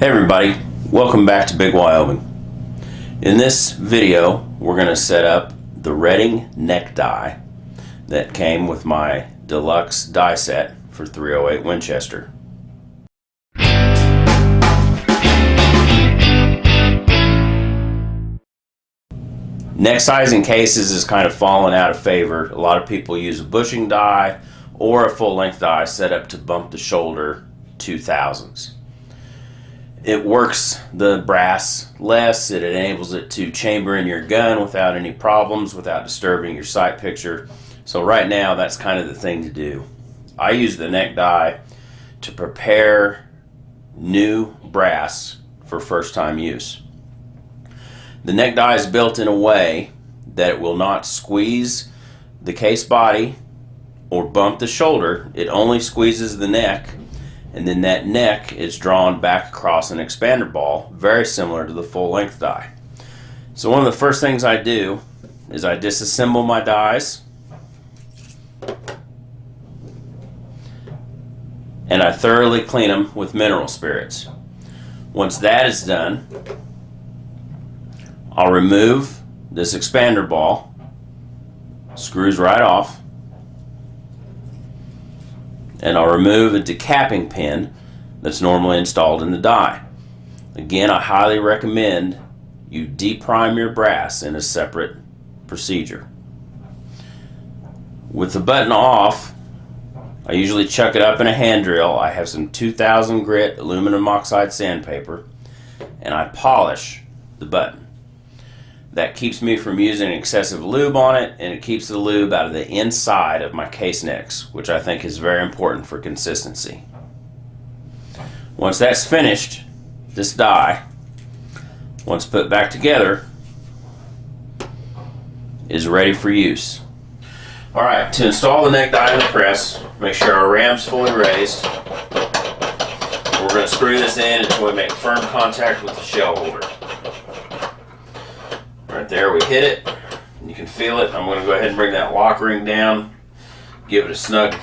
Hey everybody, welcome back to Big Wyoming. In this video, we're going to set up the Redding neck die that came with my deluxe die set for 308 Winchester. Neck sizing cases is kind of fallen out of favor. A lot of people use a bushing die or a full length die set up to bump the shoulder 2000s. It works the brass less, it enables it to chamber in your gun without any problems, without disturbing your sight picture. So right now that's kind of the thing to do. I use the neck die to prepare new brass for first time use. The neck die is built in a way that it will not squeeze the case body or bump the shoulder. It only squeezes the neck, and then that neck is drawn back across an expander ball, very similar to the full length die. So one of the first things I do is I disassemble my dies and I thoroughly clean them with mineral spirits. Once that is done, I'll remove this expander ball, screws right off, and I'll remove a decapping pin that's normally installed in the die. Again, I highly recommend you deprime your brass in a separate procedure. With the button off, I usually chuck it up in a hand drill. I have some 2000 grit aluminum oxide sandpaper, and I polish the button. That keeps me from using excessive lube on it, and it keeps the lube out of the inside of my case necks, which I think is very important for consistency. Once that's finished, this die, once put back together, is ready for use. Alright, to install the neck die in the press, make sure our ram's fully raised. We're going to screw this in until we make firm contact with the shell holder. Right there, we hit it. You can feel it. I'm going to go ahead and bring that lock ring down, give it a snug.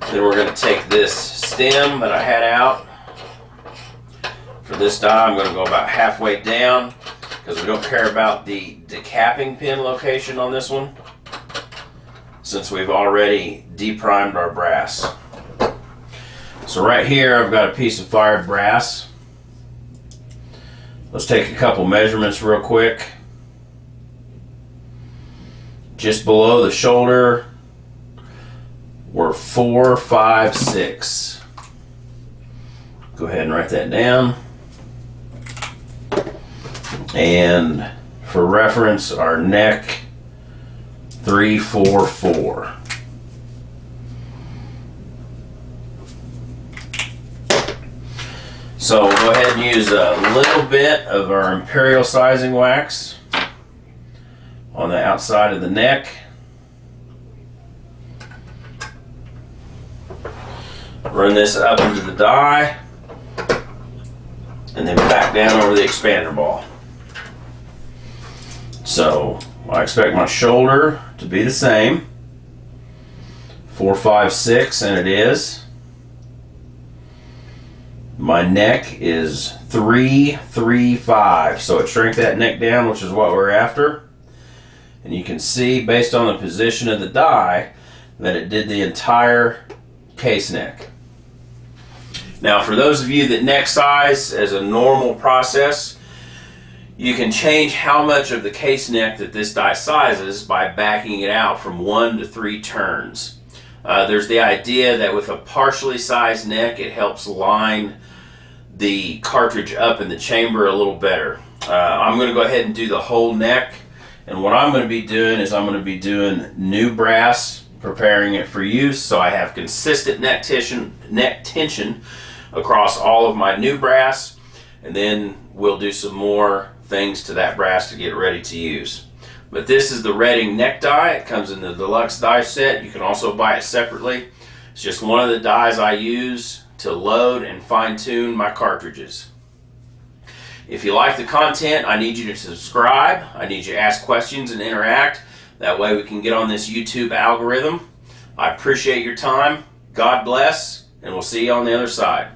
Then we're going to take this stem that I had out for this die. I'm going to go about halfway down because we don't care about the decapping pin location on this one, since we've already deprimed our brass. So right here, I've got a piece of fired brass. Let's take a couple measurements real quick. Just below the shoulder, we're 4, 5, 6. Go ahead and write that down. And for reference, our neck, 3, 4, 4. So we'll go ahead and use a little bit of our imperial sizing wax on the outside of the neck. Run this up into the die and then back down over the expander ball. So I expect my shoulder to be the same, 4, 5, 6, and it is. My neck is 3, 3, 5, so it shrank that neck down, which is what we're after. And you can see, based on the position of the die, that it did the entire case neck. Now, for those of you that neck size as a normal process, you can change how much of the case neck that this die sizes by backing it out from 1 to 3 turns. There's the idea that with a partially sized neck, it helps line the cartridge up in the chamber a little better. I'm going to go ahead and do the whole neck, and what I'm going to be doing is I'm going to be doing new brass, preparing it for use, so I have consistent neck tension across all of my new brass, and then we'll do some more things to that brass to get ready to use. But this is the Redding neck die. It comes in the deluxe die set. You can also buy it separately. It's just one of the dies I use to load and fine-tune my cartridges. If you like the content, I need you to subscribe. I need you to ask questions and interact. That way we can get on this YouTube algorithm. I appreciate your time. God bless, and we'll see you on the other side.